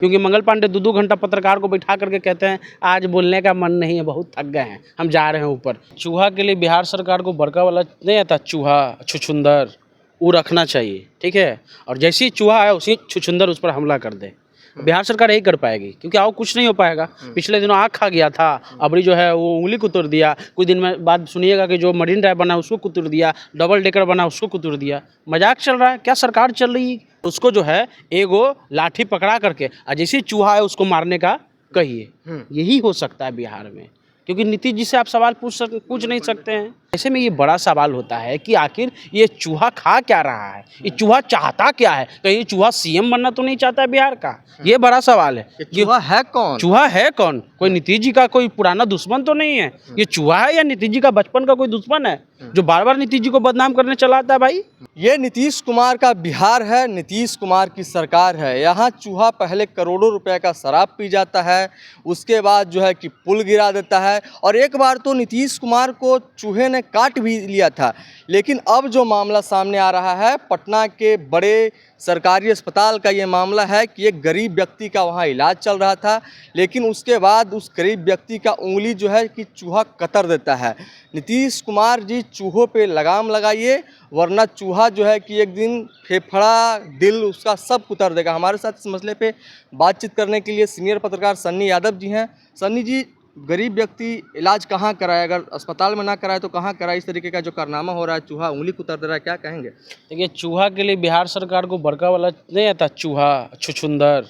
क्योंकि मंगल पांडे 2-2 घंटा पत्रकार को बैठा करके कहते हैं आज बोलने का मन नहीं है, बहुत थक गए हैं, हम जा रहे हैं ऊपर। चूहा के लिए बिहार सरकार को बड़का वाला नहीं आता, चूहा छुछुंदर, वो रखना चाहिए, ठीक है। और जैसे ही चूहा आया उसी छुछुंदर उस पर हमला कर दे। बिहार सरकार यही कर पाएगी, क्योंकि और कुछ नहीं हो पाएगा। पिछले दिनों आग खा गया था, अबरी जो है वो उंगली कुतर दिया। कुछ दिन में बाद सुनिएगा कि जो मरीन ड्राइव बना उसको कुतर दिया, डबल डेकर बना उसको कुतर दिया। मजाक चल रहा है क्या? सरकार चल रही है। उसको जो है एगो लाठी पकड़ा करके और जैसे चूहा है उसको मारने का कहिए। यही हो सकता है बिहार में, क्योंकि नीतीश जी से आप सवाल पूछ नहीं सकते हैं। ऐसे में ये बड़ा सवाल होता है कि आखिर ये चूहा खा क्या रहा है, ये चूहा चाहता क्या है? कहीं ये चूहा सीएम बनना तो नहीं चाहता है बिहार का? ये बड़ा सवाल है। चूहा है कौन? चूहा है कौन? कोई नीतीश जी का कोई पुराना दुश्मन तो नहीं है। ये चूहा है या नीतीश जी का बचपन का कोई दुश्मन है जो बार बार नीतीश जी को बदनाम करने चला आता है? भाई ये नीतीश कुमार का बिहार है, नीतीश कुमार की सरकार है। यहाँ चूहा पहले करोड़ों रुपए का शराब पी जाता है, उसके बाद जो है कि पुल गिरा देता है। और एक बार तो नीतीश कुमार को चूहे ने काट भी लिया था। लेकिन अब जो मामला सामने आ रहा है, पटना के बड़े सरकारी अस्पताल का ये मामला है कि एक गरीब व्यक्ति का वहाँ इलाज चल रहा था, लेकिन उसके बाद उस गरीब व्यक्ति का उंगली जो है कि चूहा कतर देता है। नीतीश कुमार जी चूहों पे लगाम लगाइए, वरना चूहा जो है कि एक दिन फेफड़ा, दिल उसका सब कुतर देगा। हमारे साथ इस मसले पे बातचीत करने के लिए सीनियर पत्रकार सन्नी यादव जी हैं। सन्नी जी, गरीब व्यक्ति इलाज कहाँ कराए? अगर अस्पताल में ना कराए तो कहाँ कराए? इस तरीके का जो कारनामा हो रहा है, चूहा उंगली कुतर दे रहा है, क्या कहेंगे? देखिए, चूहा के लिए बिहार सरकार को बड़का वाला नहीं आता, चूहा छुछुंदर,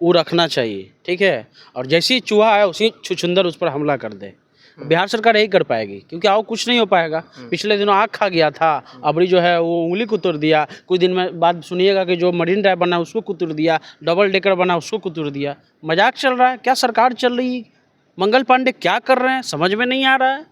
वो रखना चाहिए, ठीक है। और जैसे ही चूहा आया उसी छुछुंदर उस पर हमला कर दे। बिहार सरकार यही कर पाएगी, क्योंकि और कुछ नहीं हो पाएगा। पिछले दिनों आग खा गया था, अबरी जो है वो उंगली कुतर दिया। कुछ दिन में बाद सुनिएगा कि जो मरीन ड्राइव बना उसको कुतर दिया, डबल डेकर बना उसको कुतर दिया। मजाक चल रहा है क्या? सरकार चल रही है। मंगल पांडे क्या कर रहे हैं समझ में नहीं आ रहा है।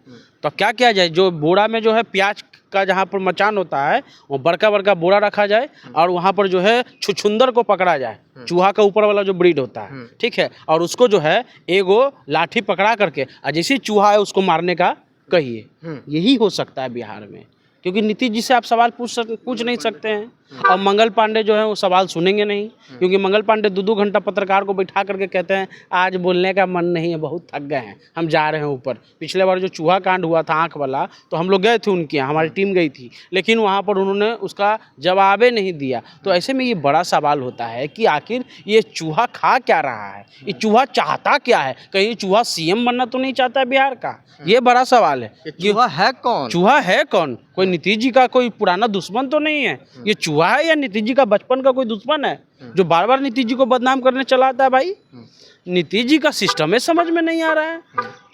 तो क्या किया जाए? जो बोरा में जो है प्याज का जहाँ पर मचान होता है वो बड़का बड़का बोरा रखा जाए और वहाँ पर जो है छुछुंदर को पकड़ा जाए, चूहा का ऊपर वाला जो ब्रीड होता है, ठीक है। और उसको जो है एगो लाठी पकड़ा करके और जैसे चूहा है उसको मारने का कहिए। यही हो सकता है बिहार में, क्योंकि नीतीश जी से आप सवाल पूछ नहीं सकते हैं। और मंगल पांडे जो है वो सवाल सुनेंगे नहीं, क्योंकि मंगल पांडे 2-2 घंटा पत्रकार को बैठा करके कहते हैं आज बोलने का मन नहीं है, बहुत थक गए हैं, हम जा रहे हैं ऊपर। पिछले बार जो चूहा कांड हुआ था आँख वाला, तो हम लोग गए थे उनके यहाँ, हमारी टीम गई थी, लेकिन वहाँ पर उन्होंने उसका जवाबे नहीं दिया। तो ऐसे में ये बड़ा सवाल होता है कि आखिर ये चूहा खा क्या रहा है, ये चूहा चाहता क्या है? कहीं ये चूहा सीएम बनना तो नहीं चाहता है बिहार का? ये बड़ा सवाल है। चूहा है कौन? चूहा है कौन? कोई नीतीश जी का कोई पुराना दुश्मन तो नहीं है। ये चूहा है या नीतीश जी का बचपन का कोई दुश्मन है जो बार बार नीतीश जी को बदनाम करने चला आता है? भाई नीतीश जी का सिस्टम है, समझ में नहीं आ रहा है।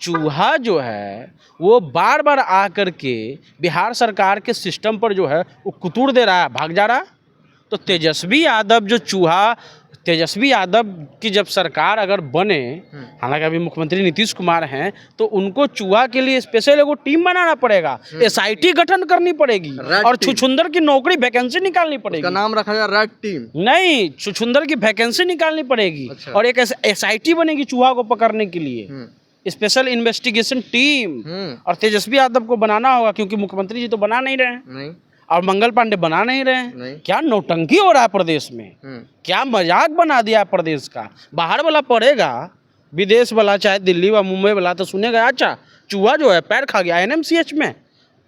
चूहा जो है वो बार बार आकर के बिहार सरकार के सिस्टम पर जो है वो कुतूर दे रहा है, भाग जा रहा है। तो तेजस्वी यादव की जब सरकार अगर बने, हालांकि अभी मुख्यमंत्री नीतीश कुमार हैं, तो उनको चूहा के लिए स्पेशल एगो टीम बनाना पड़ेगा, SIT गठन करनी पड़ेगी और छुछुंदर की नौकरी वैकेंसी निकालनी पड़ेगी। उसका नाम रखा जाए रेड टीम? नहीं, छुछुंदर की वैकेंसी निकालनी पड़ेगी। अच्छा। और एक SIT बनेगी चूहा को पकड़ने के लिए, स्पेशल इन्वेस्टिगेशन टीम। और तेजस्वी यादव को बनाना होगा, क्योंकि मुख्यमंत्री जी तो बना नहीं रहे हैं और मंगल पांडे बना नहीं रहे हैं। क्या नौटंकी हो रहा है प्रदेश में, क्या मजाक बना दिया है प्रदेश का। बाहर वाला पढ़ेगा, विदेश वाला चाहे दिल्ली व मुंबई वाला, तो सुनेगा अच्छा चूहा जो है पैर खा गया। NMCH में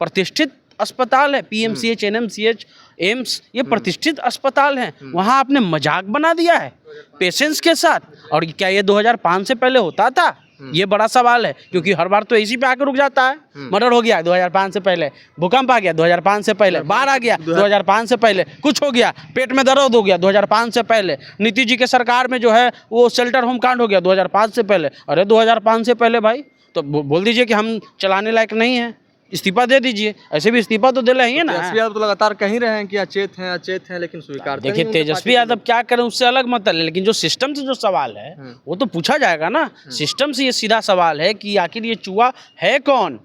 प्रतिष्ठित अस्पताल है, PMCH, NMCH, एम्स, ये प्रतिष्ठित अस्पताल है, वहाँ आपने मजाक बना दिया है पेशेंट्स के साथ। और क्या ये 2005 से पहले होता था? ये बड़ा सवाल है, क्योंकि हर बार तो इसी पे आकर रुक जाता है। मर्डर हो गया 2005 से पहले, भूकंप आ गया 2005 से पहले, बाढ़ आ गया 2005 से पहले, कुछ हो गया, पेट में दर्द हो गया 2005 से पहले, नीतीश जी के सरकार में जो है वो शेल्टर होम कांड हो गया 2005 से पहले। अरे 2005 से पहले भाई तो बोल दीजिए कि हम चलाने लायक नहीं है, इस्तीफा दे दीजिए। ऐसे भी इस्तीफा तो दे रहे हैं ना। तेजस्वी यादव तो लगातार कह रहे हैं कि अचेत हैं, लेकिन स्वीकार देखिए तेजस्वी यादव क्या करें उससे अलग मतलब, लेकिन जो सिस्टम से जो सवाल है वो तो पूछा जाएगा ना। सिस्टम से ये सीधा सवाल है कि आखिर ये चूहा है कौन,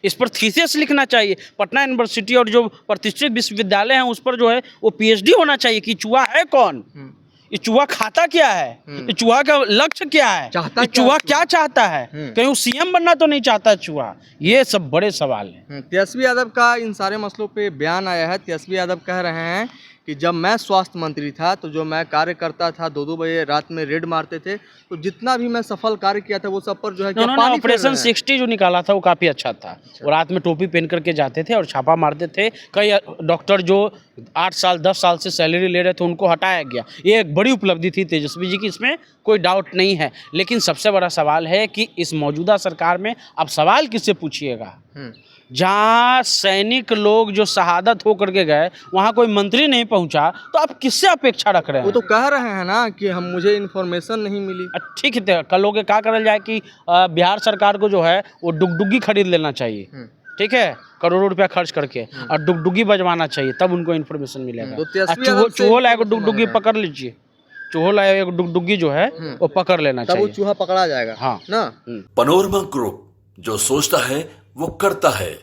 इस पर थीसिस लिखना चाहिए। पटना यूनिवर्सिटी और जो प्रतिष्ठित विश्वविद्यालय हैं उस पर जो है वो PhD होना चाहिए कि चूहा है कौन, ये चूहा खाता क्या है, ये चूहा का लक्ष्य क्या है, ये चूहा क्या चाहता है, कहीं वो सीएम बनना तो नहीं चाहता चूहा। ये सब बड़े सवाल हैं। तेजस्वी यादव का इन सारे मसलों पे बयान आया है। तेजस्वी यादव कह रहे हैं कि जब मैं स्वास्थ्य मंत्री था तो जो मैं कार्य करता था 2-2 बजे रात में रेड मारते थे, तो जितना भी मैं सफल कार्य किया था वो सब पर जो है क्या उन्होंने पानी फेर ऑपरेशन रहे हैं। 60 जो निकाला था वो काफ़ी अच्छा था। वो रात में टोपी पहन करके जाते थे और छापा मारते थे। कई डॉक्टर जो 8 साल 10 साल से सैलरी ले रहे थे उनको हटाया गया। ये एक बड़ी उपलब्धि थी तेजस्वी जी की, इसमें कोई डाउट नहीं है। लेकिन सबसे बड़ा सवाल है कि इस मौजूदा सरकार में अब सवाल किससे पूछिएगा? जहाँ सैनिक लोग जो शहादत होकर के गए वहाँ कोई मंत्री नहीं पहुँचा, तो आप किससे अपेक्षा रख रहे वो हैं? तो कह रहे हैं ना कि हम मुझे इन्फॉर्मेशन नहीं मिली। ठीक है, तो कल लोग क्या करल जाए कि बिहार सरकार को जो है वो डुगडुगी खरीद लेना चाहिए, ठीक है, करोड़ों रुपया खर्च करके, और डुगडुगी बजवाना चाहिए, तब उनको इन्फॉर्मेशन मिलेगा। तो तेजस्वी यादव से चूहो लाए information डुगडुगी मांग रहे पकड़ लीजिए, चूहो लाए एक डुगडुगी जो है वो पकड़ लेना तब वो चाहिए। चूहा पकड़ा जाएगा। हाँ। ना पनोरमा ग्रुप, जो सोचता है वो करता है।